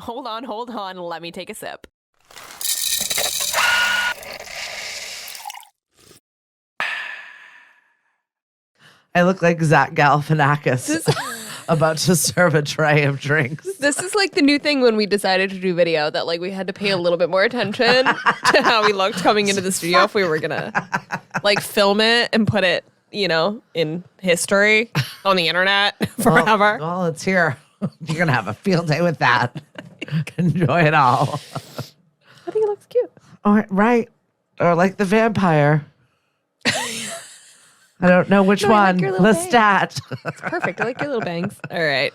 Hold on. Let me take a sip. I look like Zach Galifianakis about to serve a tray of drinks. This is like the new thing when we decided to do video, that like we had to pay a little bit more attention to how we looked coming into the studio if we were gonna like film it and put it, you know, in history on the internet forever. Well, it's here. You're gonna have a field day with that. Enjoy it all. I think it looks cute. Right. Or like the vampire. I don't know which one. Like the stat. It's perfect. I like your little bangs. All right.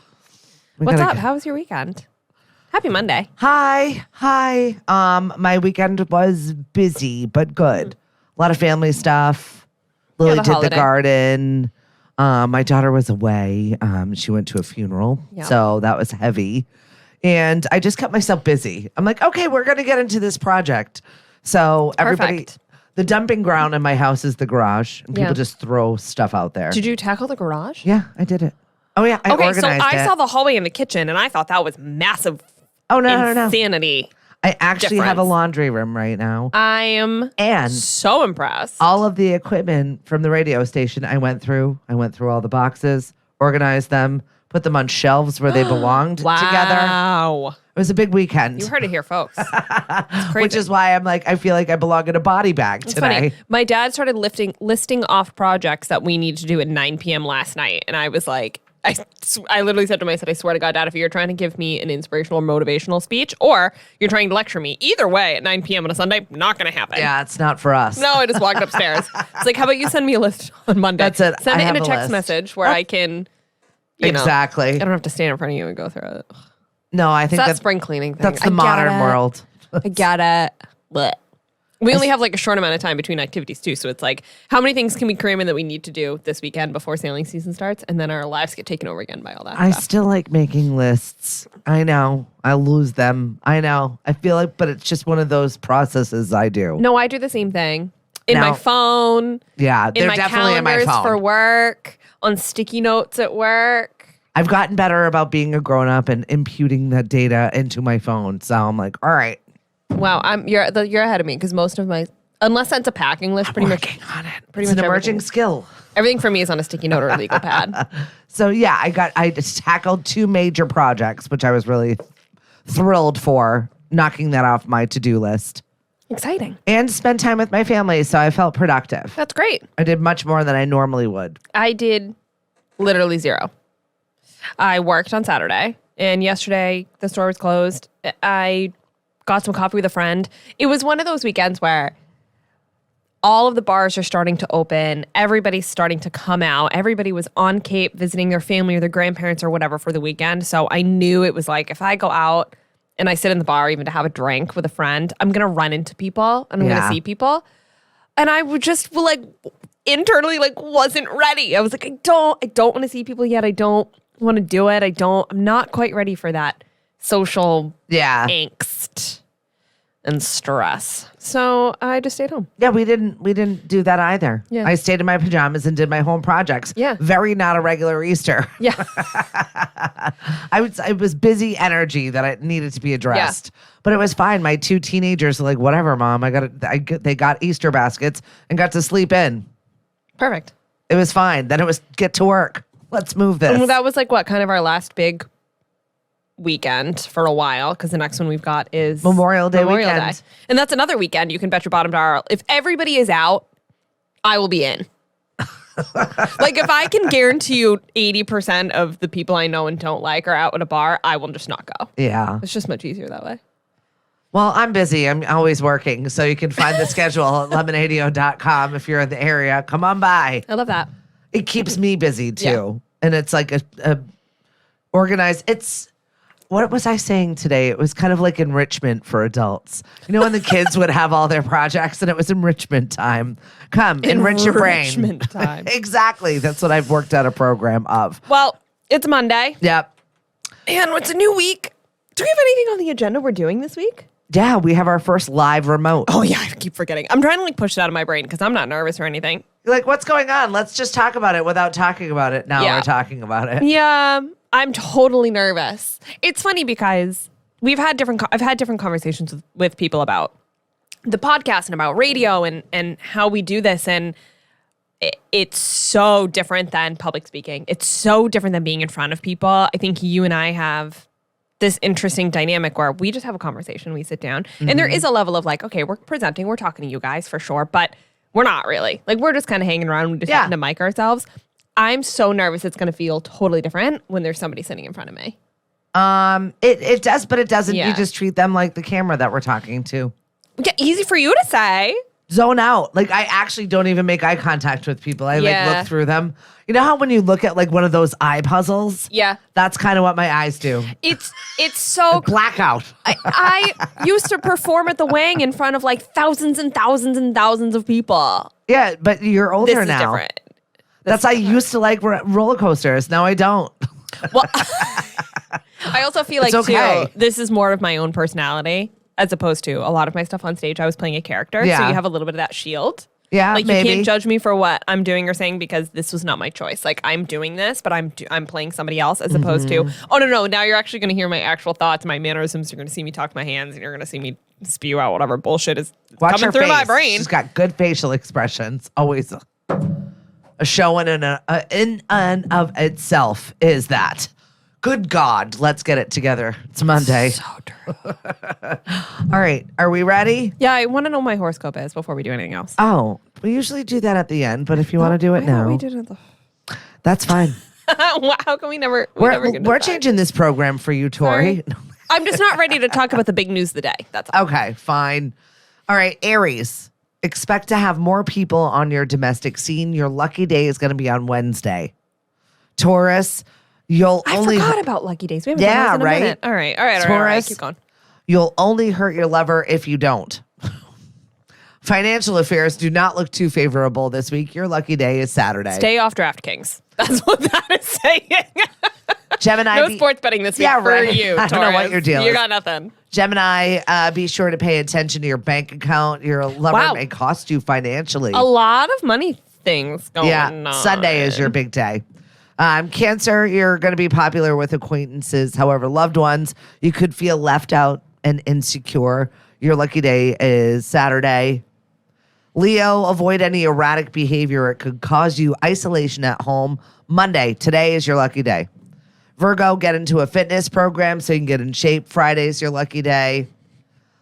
What's up? How was your weekend? Happy Monday. Hi. My weekend was busy but good. A lot of family stuff. Lily did holiday. the garden. My daughter was away. She went to a funeral. Yep. So that was heavy. And I just kept myself busy. I'm like, okay, we're going to get into this project. So everybody, Perfect. the dumping ground in my house is the garage. And people just throw stuff out there. Did you tackle the garage? Yeah, I did it. Oh, yeah, I organized so I it. saw the hallway in the kitchen, and I thought that was massive Oh, no. insanity. I actually have a difference. laundry room right now. I am And so impressed. all of the equipment from the radio station I went through all the boxes, organized them, put them on shelves where they belonged together. Wow. It was a big weekend. You heard it here, folks. It's crazy. Which is why I'm like, I feel like I belong in a body bag It's today. funny. My dad started listing off projects that we need to do at 9 p.m. last night. And I was like, I literally said to him, I said, I swear to God, Dad, if you're trying to give me an inspirational or motivational speech, or you're trying to lecture me, either way at 9 p.m. on a Sunday, not going to happen. Yeah, it's not for us. No, I just walked upstairs. It's like, how about you send me a list on Monday? That's it. Send I it in have a a text list. message where I can, you know, Exactly. I don't have to stand in front of you and go through it. No, I think It's that that spring cleaning thing. that's the I modern gotta- world. I gotta. Bleh. We only have like a short amount of time between activities too, so it's like, how many things can we cram in that we need to do this weekend before sailing season starts, and then our lives get taken over again by all that I stuff. still like making lists. I know. I lose them. I know. I feel like, but it's just one of those processes I do. No, I do the same thing in Now- my phone, Yeah, in they're my definitely in my calendars phone. for work, on sticky notes at work. I've gotten better about being a grown up and imputing that data into my phone. So I'm like, all right, Wow, you're ahead of me because most of my, unless that's a packing list, pretty much working on it. pretty It's much an emerging everything. skill. Everything for me is on a sticky note or a legal pad. So yeah, I just tackled 2 major projects, which I was really thrilled for, knocking that off my to-do list. Exciting. And spent time with my family, so I felt productive. That's great. I did much more than I normally would. I did literally 0. I worked on Saturday, and yesterday the store was closed. I got some coffee with a friend. It was one of those weekends where all of the bars are starting to open. Everybody's starting to come out. Everybody was on Cape visiting their family or their grandparents or whatever for the weekend. So I knew it was like, if I go out and I sit in the bar even to have a drink with a friend, I'm going to run into people and I'm going to see people. And I would just like internally like wasn't ready. I was like, I don't want to see people yet. I don't want to do it. I'm not quite ready for that social angst and stress. So I just stayed home. Yeah, we didn't do that either. Yeah. I stayed in my pajamas and did my home projects. Yeah. Very not a regular Easter. Yeah. It was busy energy that I needed to be addressed. But it was fine. My 2 teenagers were like, whatever, Mom. They got Easter baskets and got to sleep in. Perfect. It was fine. Then it was get to work. Let's move this. And that was like what kind of our last big weekend for a while, because the next one we've got is Memorial Day weekend. And that's another weekend. You can bet your bottom dollar. If everybody is out, I will be in. Like if I can guarantee you 80% of the people I know and don't like are out at a bar, I will just not go. Yeah. It's just much easier that way. Well, I'm busy. I'm always working. So you can find the schedule at lemonadio.com if you're in the area. Come on by. I love that. It keeps me busy too. Yeah. And it's like a organized, what was I saying today? It was kind of like enrichment for adults. You know, when the kids would have all their projects and it was enrichment time. Come, enrich your brain. Enrichment time. Exactly. That's what I've worked out a program of. Well, it's Monday. Yep. And it's a new week. Do we have anything on the agenda we're doing this week? Yeah, we have our first live remote. Oh, yeah, I keep forgetting. I'm trying to like push it out of my brain because I'm not nervous or anything. You're like, what's going on? Let's just talk about it without talking about it. Now Yeah. we're talking about it. Yeah, I'm totally nervous. It's funny because I've had different conversations with people about the podcast and about radio and how we do this. And it's so different than public speaking. It's so different than being in front of people. I think you and I have this interesting dynamic where we just have a conversation, we sit down, and there is a level of like, okay, we're presenting, we're talking to you guys for sure, but we're not really. Like, we're just kind of hanging around, we just happen to mic ourselves. I'm so nervous it's going to feel totally different when there's somebody sitting in front of me. It does, but it doesn't. Yeah. You just treat them like the camera that we're talking to. Yeah, easy for you to say. Zone out. Like, I actually don't even make eye contact with people. I like look through them. You know how when you look at like one of those eye puzzles? Yeah. That's kind of what my eyes do. It's so Blackout. I used to perform at the Wang in front of like thousands and thousands and thousands of people. Yeah, but you're older This is now. different. I used to like roller coasters. Now I don't. Well, I also feel like okay. too, this is more of my own personality as opposed to a lot of my stuff on stage. I was playing a character, so you have a little bit of that shield. Yeah, like maybe. You can't judge me for what I'm doing or saying because this was not my choice. Like, I'm doing this, but I'm playing somebody else as opposed to, oh no, now you're actually going to hear my actual thoughts, my mannerisms. You're going to see me talk my hands, and you're going to see me spew out whatever bullshit is coming through my brain. She's got good facial expressions. Always a show in and of itself is that. Good God, let's get it together. It's Monday. So true. All right, are we ready? Yeah, I want to know what my horoscope is before we do anything else. Oh, we usually do that at the end, but if you want to do it now, We did it that's fine. How can we never? We're changing this program for you, Tori. I'm just not ready to talk about the big news of the day. That's all. Okay, fine. All right, Aries. Expect to have more people on your domestic scene. Your lucky day is going to be on Wednesday. Taurus, I forgot about lucky days. We haven't Yeah, done this in a right? minute. All right. Taurus, Keep going. you'll only hurt your lover if you don't. Financial affairs do not look too favorable this week. Your lucky day is Saturday. Stay off DraftKings. That's what that is saying. Gemini. No sports betting this week for you, Taurus. I don't know what your deal is. You got nothing. Gemini, be sure to pay attention to your bank account. Your lover Wow. may cost you financially. A lot of money things going on. Sunday is your big day. Cancer, you're going to be popular with acquaintances. However, loved ones, you could feel left out and insecure. Your lucky day is Saturday. Leo, avoid any erratic behavior. It could cause you isolation at home. Monday, today is your lucky day. Virgo, get into a fitness program so you can get in shape. Friday's your lucky day.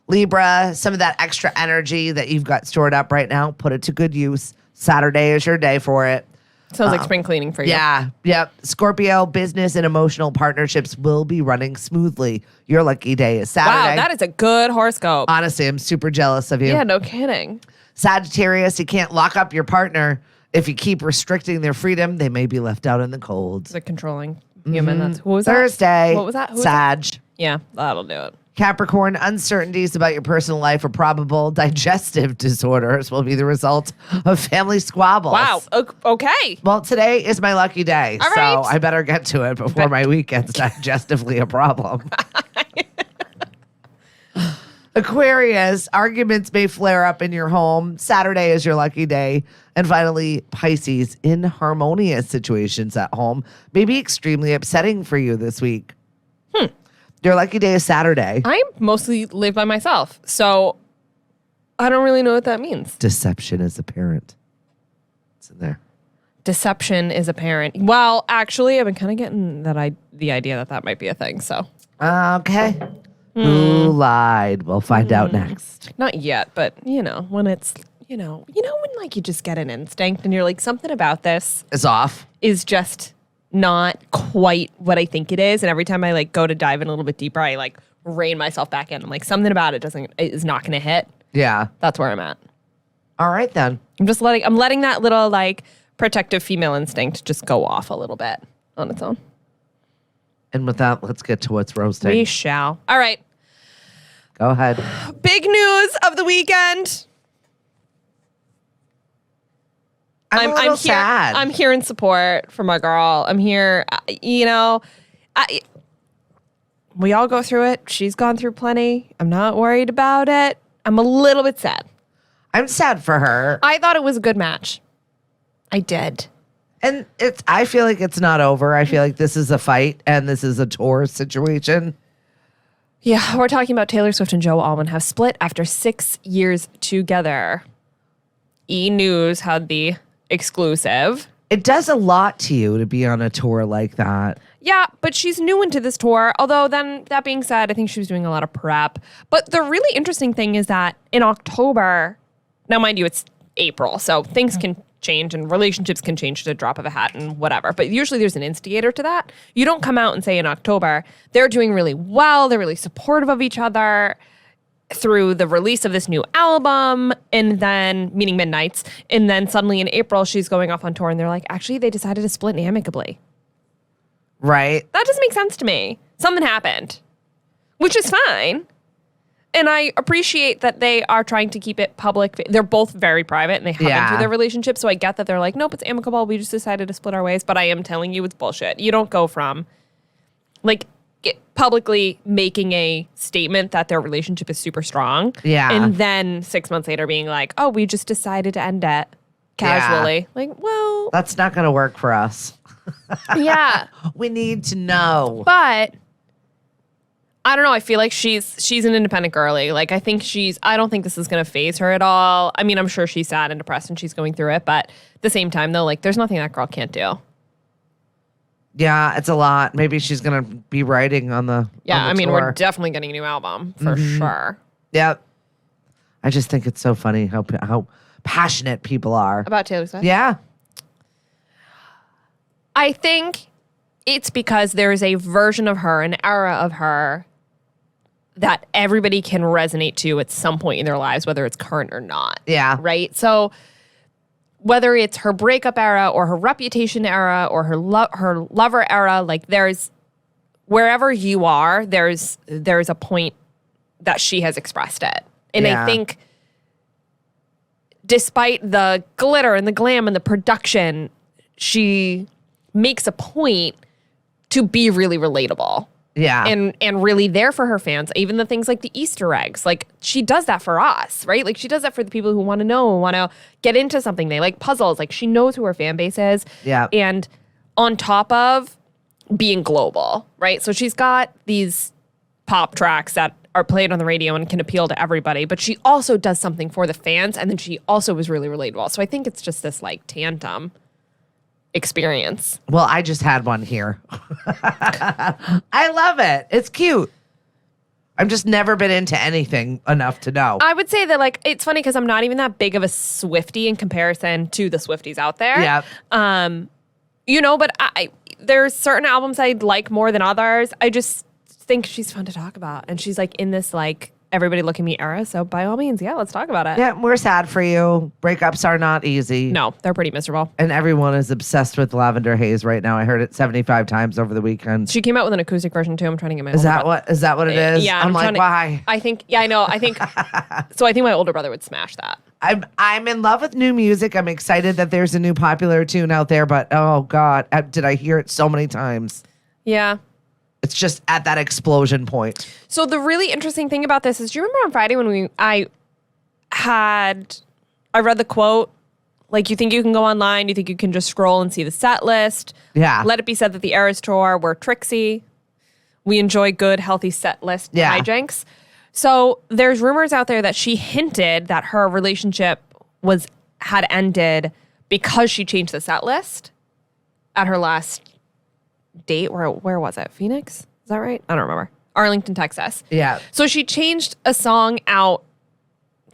Libra, some of that extra energy that you've got stored up right now, put it to good use. Saturday is your day for it. Sounds like spring cleaning for you. Yeah, yep. Scorpio, business and emotional partnerships will be running smoothly. Your lucky day is Saturday. Wow, that is a good horoscope. Honestly, I'm super jealous of you. Yeah, no kidding. Sagittarius, you can't lock up your partner. If you keep restricting their freedom, they may be left out in the cold. It's a controlling human. That's who was Thursday. What was that? Who was Sag. that? Yeah, that'll do it. Capricorn, uncertainties about your personal life or probable digestive disorders will be the result of family squabbles. Wow. Okay. Well, today is my lucky day, All so right. I better get to it before my weekend's digestively a problem. Aquarius, arguments may flare up in your home. Saturday is your lucky day. And finally, Pisces, inharmonious situations at home may be extremely upsetting for you this week. Your lucky day is Saturday. I mostly live by myself, so I don't really know what that means. Deception is apparent. It's in there. Deception is apparent. Well, actually, I've been kind of getting the idea that might be a thing. So Okay. Who lied? We'll find out next. not yet, but when it's when like you just get an instinct and you're like, something about this It's off. is just not quite what I think it is. And every time I like go to dive in a little bit deeper, I like rein myself back in. I'm like, something about it is not going to hit. Yeah. That's where I'm at. All right, then. I'm letting that little like protective female instinct just go off a little bit on its own. And with that, let's get to what's roasting. We shall. All right. Go ahead. Big news of the weekend. I'm a little sad. I'm here in support for my girl. I'm here, we all go through it. She's gone through plenty. I'm not worried about it. I'm a little bit sad. I'm sad for her. I thought it was a good match. I did. And I feel like it's not over. I feel like this is a fight and this is a tour situation. Yeah, we're talking about Taylor Swift and Joe Alwyn have split after 6 years together. E! News had the exclusive. It does a lot to you to be on a tour like that. Yeah, but she's new into this tour. Although then, that being said, I think she was doing a lot of prep. But the really interesting thing is that in October, now mind you, it's April, so things can change and relationships can change at a drop of a hat and whatever. But usually there's an instigator to that. You don't come out and say in October, they're doing really well, they're really supportive of each other through the release of this new album, and then, meaning Midnights, and then suddenly in April, she's going off on tour, and they're like, actually, they decided to split amicably. Right. That doesn't make sense to me. Something happened, which is fine. And I appreciate that they are trying to keep it public. They're both very private, and they have been through their relationship, so I get that they're like, nope, it's amicable, we just decided to split our ways, but I am telling you, it's bullshit. You don't go from, like, publicly making a statement that their relationship is super strong. Yeah. And then 6 months later being like, oh, we just decided to end it casually. Yeah. Like, well. That's not going to work for us. Yeah. We need to know. But I don't know. I feel like she's an independent girly. Like, I don't think this is going to phase her at all. I mean, I'm sure she's sad and depressed and she's going through it. But at the same time, though, like, there's nothing that girl can't do. Yeah, it's a lot. Maybe she's going to be writing on the tour. tour. We're definitely getting a new album for sure. Yep. I just think it's so funny how passionate people are. About Taylor Swift? Yeah. I think it's because there is a version of her, an era of her, that everybody can resonate to at some point in their lives, whether it's current or not. Yeah. Right? So whether it's her breakup era or her Reputation era or her Lover era, like there's wherever you are, there's a point that she has expressed it. And I think despite the glitter and the glam and the production, she makes a point to be really relatable. Yeah. And really there for her fans. Even the things like the Easter eggs. Like, she does that for us, right? Like, she does that for the people who want to know and want to get into something. They like puzzles. Like, she knows who her fan base is. Yeah. And on top of being global, right? So she's got these pop tracks that are played on the radio and can appeal to everybody. But she also does something for the fans. And then she also was really relatable. So I think it's just this, like, tandem experience. Well, I just had one here. I love it. It's cute. I've just never been into anything enough to know. I would say that, like, it's funny because I'm not even that big of a Swiftie in comparison to the Swifties out there. Yeah. But there's certain albums I like more than others. I just think she's fun to talk about. And she's, like, in this, like, everybody look at me era. So by all means, yeah, let's talk about it. Yeah, we're sad for you. Breakups are not easy. No, they're pretty miserable. And everyone is obsessed with Lavender Haze right now. I heard it 75 times over the weekend. She came out with an acoustic version too. I'm trying to get my Is that what it is? Yeah. I'm like, why? I think, yeah, I know. I think, so I think my older brother would smash that. I'm in love with new music. I'm excited that there's a new popular tune out there, but oh God, did I hear it so many times? Yeah. It's just at that explosion point. So the really interesting thing about this is, do you remember on Friday when I read the quote, like, you think you can go online, you think you can just scroll and see the set list. Yeah. Let it be said that the Eras Tour were tricksy. We enjoy good, healthy set list hijinks. So there's rumors out there that she hinted that her relationship had ended because she changed the set list at her last date. Where was it? Phoenix? Is that right? I don't remember. Arlington, Texas. Yeah. So she changed a song out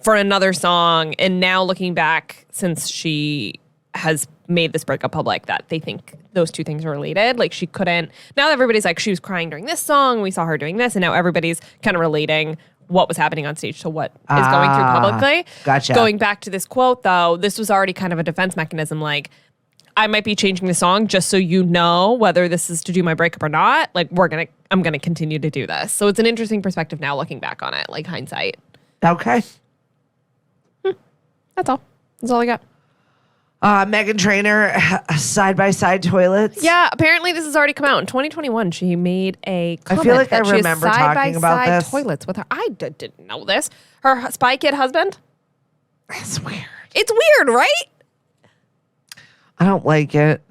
for another song, and now looking back, since she has made this breakup public, that they think those two things are related. Like, she couldn't. Now everybody's like, she was crying during this song, we saw her doing this, and now everybody's kind of relating what was happening on stage to what is going through publicly. Gotcha. Going back to this quote, though, this was already kind of a defense mechanism. Like, I might be changing the song just so you know whether this is to do my breakup or not. Like, I'm gonna continue to do this. So it's an interesting perspective now looking back on it, like hindsight. Okay. That's all. That's all I got. Meghan Trainor, side-by-side toilets. Yeah, apparently this has already come out. In 2021, she made a comment I feel like I that she has remember talking about side-by-side this. toilets with her. I didn't know this. Her Spy Kid husband. That's weird. It's weird, right? I don't like it.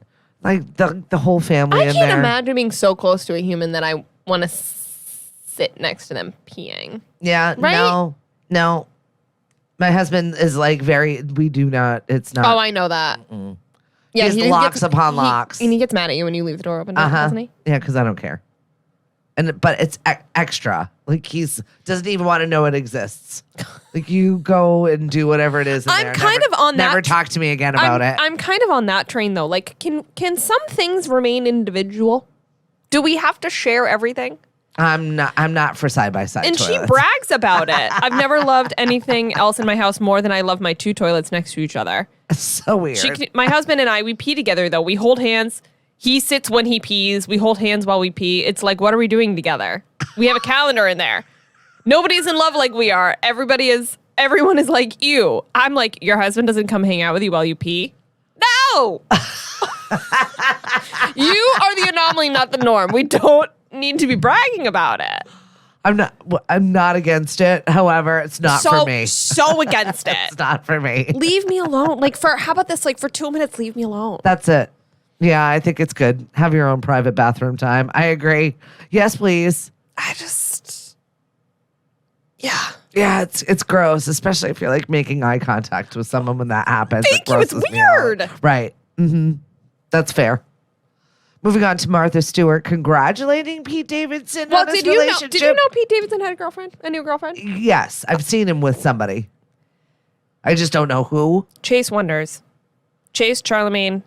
Like the whole family I in can't there. imagine being so close to a human that I want to sit next to them peeing. Yeah. Right? No. My husband is like we do not, it's not. Oh, I know that. Yeah, He has locks upon locks. And he gets mad at you when you leave the door open, doesn't he? Yeah, because I don't care. But it's extra. Like doesn't even want to know it exists. Like you go and do whatever it is. I'm kind of on that. Never talk to me again about it. I'm kind of on that train though. Like, can some things remain individual? Do we have to share everything? I'm not for side by side. And toilets. she brags about it. I've never loved anything else in my house more than I love my 2 toilets next to each other. It's so weird. My husband and I, we pee together though. We hold hands. He sits when he pees. We hold hands while we pee. It's like, what are we doing together? We have a calendar in there. Nobody's in love like we are. Everyone is like you. I'm like, your husband doesn't come hang out with you while you pee? No! You are the anomaly, not the norm. We don't need to be bragging about it. I'm not against it. However, it's not for me. So against it. It's not for me. Leave me alone. How about this? Like for 2 minutes, leave me alone. That's it. Yeah, I think it's good. Have your own private bathroom time. I agree. Yes, please. Yeah, it's gross, especially if you're like making eye contact with someone when that happens. Thank you. It's weird. Right. Mm-hmm. That's fair. Moving on to Martha Stewart congratulating Pete Davidson on his relationship. Did you know Pete Davidson had a new girlfriend? Yes, I've seen him with somebody. I just don't know who. Chase Wonders. Chase Charlemagne.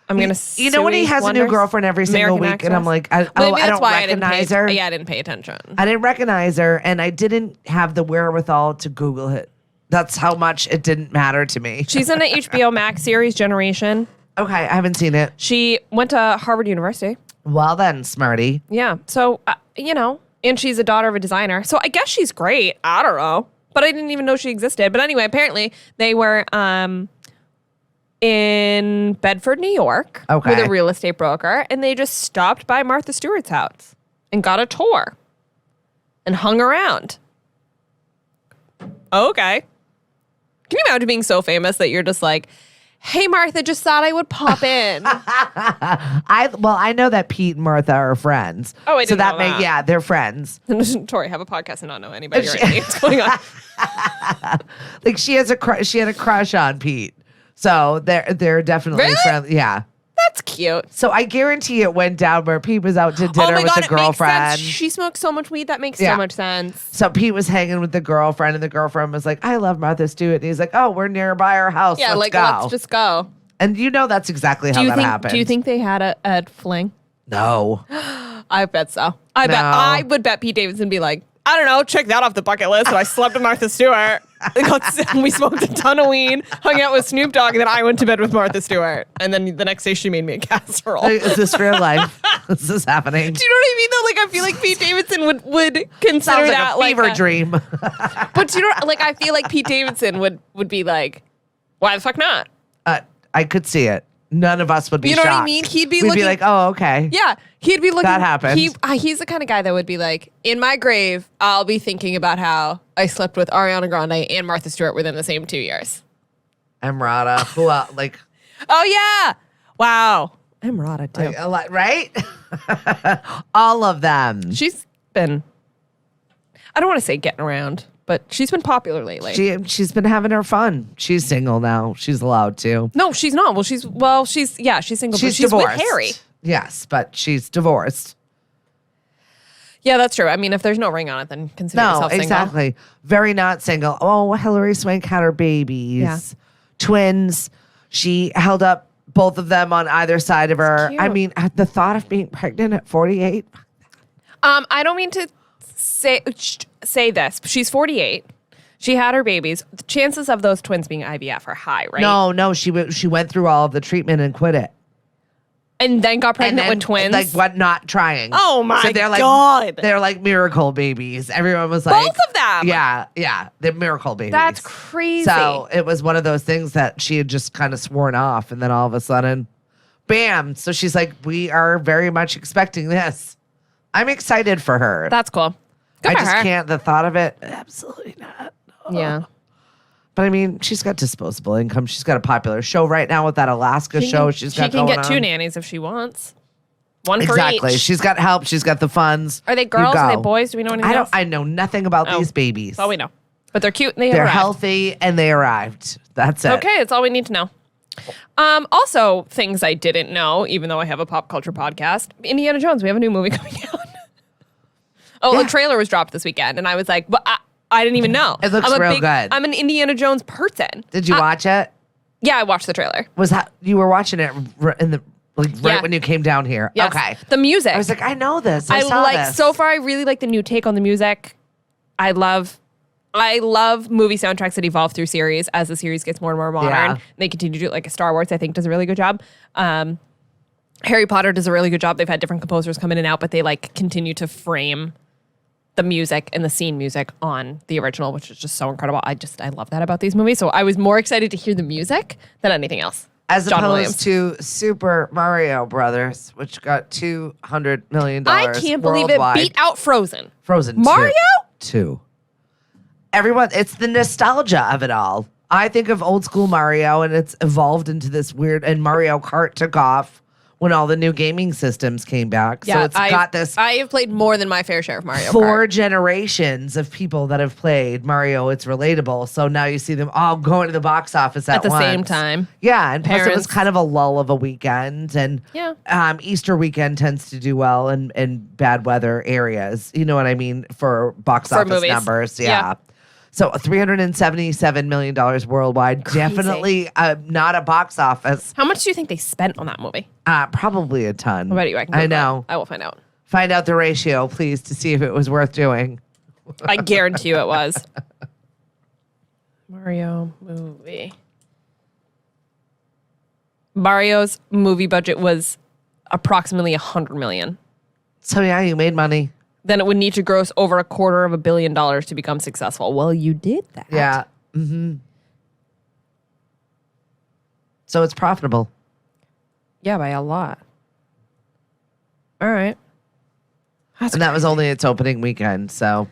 I'm going to You know when he has a new girlfriend every single week and I'm like, I don't recognize her. Yeah, I didn't pay attention. I didn't recognize her and I didn't have the wherewithal to Google it. That's how much it didn't matter to me. She's in the HBO Max series Generation. Okay, I haven't seen it. She went to Harvard University. Well then, Smarty. Yeah. So, and she's a daughter of a designer. So I guess she's great. I don't know. But I didn't even know she existed. But anyway, apparently they were in Bedford, New York with a real estate broker. And they just stopped by Martha Stewart's house and got a tour and hung around. Okay. Can you imagine being so famous that you're just like, hey, Martha, just thought I would pop in. I know that Pete and Martha are friends. Oh, I didn't know that. Yeah, they're friends. Tori, have a podcast and not know anybody or anything that's going on. Like she had a crush on Pete. So they're definitely friends. Yeah. That's cute. So I guarantee it went down where Pete was out to dinner with the girlfriend. Makes sense. She smokes so much weed. That makes so much sense. So Pete was hanging with the girlfriend and the girlfriend was like, I love Martha Stewart. And he's like, oh, we're nearby our house. Yeah, let's go. Let's just go. And that's exactly how that happened. Do you think they had a fling? No. I bet so. I would bet Pete Davidson be like, I don't know, check that off the bucket list. So I slept with Martha Stewart. We smoked a ton of weed, hung out with Snoop Dogg, and then I went to bed with Martha Stewart. And then the next day she made me a casserole. Is this real life? Is this happening? Do you know what I mean though? Like I feel like Pete Davidson would consider that a fever dream. But I feel like Pete Davidson would be like, why the fuck not? I could see it. None of us would be shocked. You know what I mean? We'd be like, oh, okay. Yeah. He'd be looking. That happened. He's the kind of guy that would be like, in my grave, I'll be thinking about how I slept with Ariana Grande and Martha Stewart within the same 2 years. Emrata. Who else? Like. Oh, yeah. Wow. Emrata, too. Like, a lot, right? All of them. She's been, I don't want to say getting around, but she's been popular lately. She's been having her fun. She's single now. She's allowed to. No, she's not. She's single. She's but she's divorced. With Harry. Yes, but she's divorced. Yeah, that's true. I mean, if there's no ring on it, then consider yourself single. No, exactly. Very not single. Oh, Hillary Swank had her babies. Yeah. Twins. She held up both of them on either side of her. I mean, the thought of being pregnant at 48. I don't mean to say this. She's 48. She had her babies. The chances of those twins being IVF are high, right? No. She went through all of the treatment and quit it. And then got pregnant with twins? Like, what, not trying. Oh, my they're God. They're like miracle babies. Everyone was like. Both of them? Yeah. They're miracle babies. That's crazy. So it was one of those things that she had just kind of sworn off. And then all of a sudden, bam. So she's like, we are very much expecting this. I'm excited for her. That's cool. I just can't. The thought of it, absolutely not. No. Yeah. But I mean, she's got disposable income. She's got a popular show right now with that Alaska show. She can get 2 nannies if she wants. One for Exactly. each. She's got help. She's got the funds. Are they You girls? Are they go. boys? Do we know anything else? I know nothing about these babies. That's all we know. But they're cute and They're arrived. healthy and they arrived. That's it. Okay, that's all we need to know. Also, things I didn't know, even though I have a pop culture podcast. Indiana Jones, we have a new movie coming out. The trailer was dropped this weekend, and I was like, but I didn't even know. It looks real good. I'm an Indiana Jones person. Did you watch it? Yeah, I watched the trailer. Was that you were watching it in the right when you came down here? Yes. Okay. The music. I was like, I know this. I saw like this. so far. I really like the new take on the music. I love movie soundtracks that evolve through series as the series gets more and more modern. Yeah. They continue to do it, like a Star Wars, I think, does a really good job. Harry Potter does a really good job. They've had different composers come in and out, but they like continue to frame the music and the scene music on the original, which is just so incredible. I love that about these movies. So I was more excited to hear the music than anything else. As John opposed Williams. to Super Mario Brothers, which got $200 million I can't believe worldwide. it beat out Frozen. Frozen Mario? 2. Everyone, it's the nostalgia of it all. I think of old school Mario, and it's evolved into this weird, and Mario Kart took off when all the new gaming systems came back. Yeah, so it's got this I have played more than my fair share of Mario 4 Kart. generations of people that have played Mario. It's relatable. So now you see them all going to the box office at the once. same time. Yeah, and plus it was Parents. kind of a lull of a weekend, and Yeah. Easter weekend tends to do well in bad weather areas. You know what I mean for box office movies. numbers. Yeah. Yeah. So $377 million worldwide. Definitely not a box office. How much do you think they spent on that movie? Probably a ton. What about you? I know. I will find out. Find out the ratio, please, to see if it was worth doing. I guarantee you it was. Mario movie. Mario's movie budget was approximately $100 million. So yeah, you made money. Then it would need to gross over $250 million to become successful. Well, you did that. Yeah. Mm-hmm. So it's profitable. Yeah, by a lot. All right. And that was only its opening weekend. So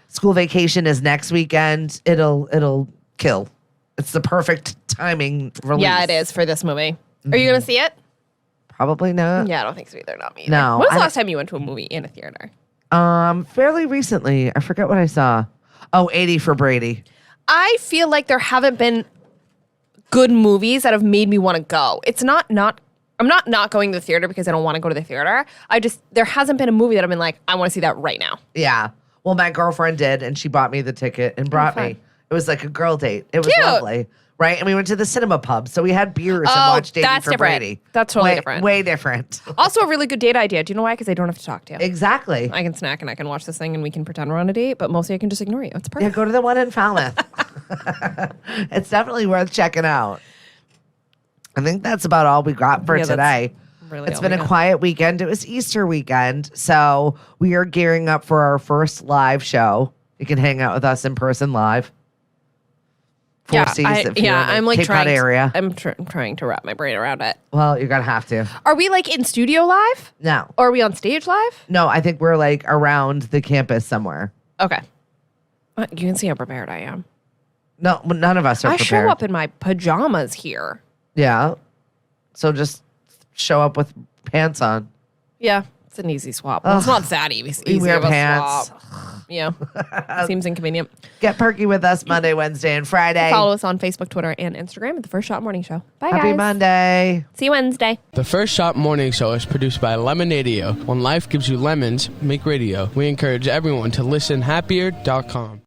school vacation is next weekend. It'll kill. It's the perfect timing release. Yeah, it is for this movie. Are you going to see it? Probably not. Yeah, I don't think so either. Not me either. No, When was the I last time you went to a movie in a theater? Fairly recently. I forget what I saw. Oh, 80 for Brady. I feel like there haven't been good movies that have made me want to go. It's not I'm not going to the theater because I don't want to go to the theater. There hasn't been a movie that I've been like, I want to see that right now. Yeah. Well, my girlfriend did, and she bought me the ticket and brought me. It was like a girl date. It was Cute. lovely. Right? And we went to the cinema pub. So we had beers and watched 80 that's for different. Brady. That's totally different. Way different. Also a really good date idea. Do you know why? Because I don't have to talk to you. Exactly. I can snack and I can watch this thing and we can pretend we're on a date, but mostly I can just ignore you. It's Yeah, perfect. go to the one in Falmouth. It's definitely worth checking out. I think that's about all we got for Yeah, that's today. really It's all been we a got. quiet weekend. It was Easter weekend. So we are gearing up for our first live show. You can hang out with us in person live. Yeah, if you're in the I'm like Cape Cod area. I'm trying to wrap my brain around it. Well, you're going to have to. Are we like in studio live? No. Or are we on stage live? No, I think we're like around the campus somewhere. Okay. You can see how prepared I am. No, none of us are I prepared. show up in my pajamas here. Yeah. So just show up with pants on. Yeah, it's an easy swap. Well, it's not that easy wear of a pants. swap. Yeah, seems inconvenient. Get Perky with us Monday, Wednesday, and Friday. Follow us on Facebook, Twitter, and Instagram at The First Shot Morning Show. Bye, Happy guys. Monday. See you Wednesday. The First Shot Morning Show is produced by Lemonadio. When life gives you lemons, make radio. We encourage everyone to listen happier.com.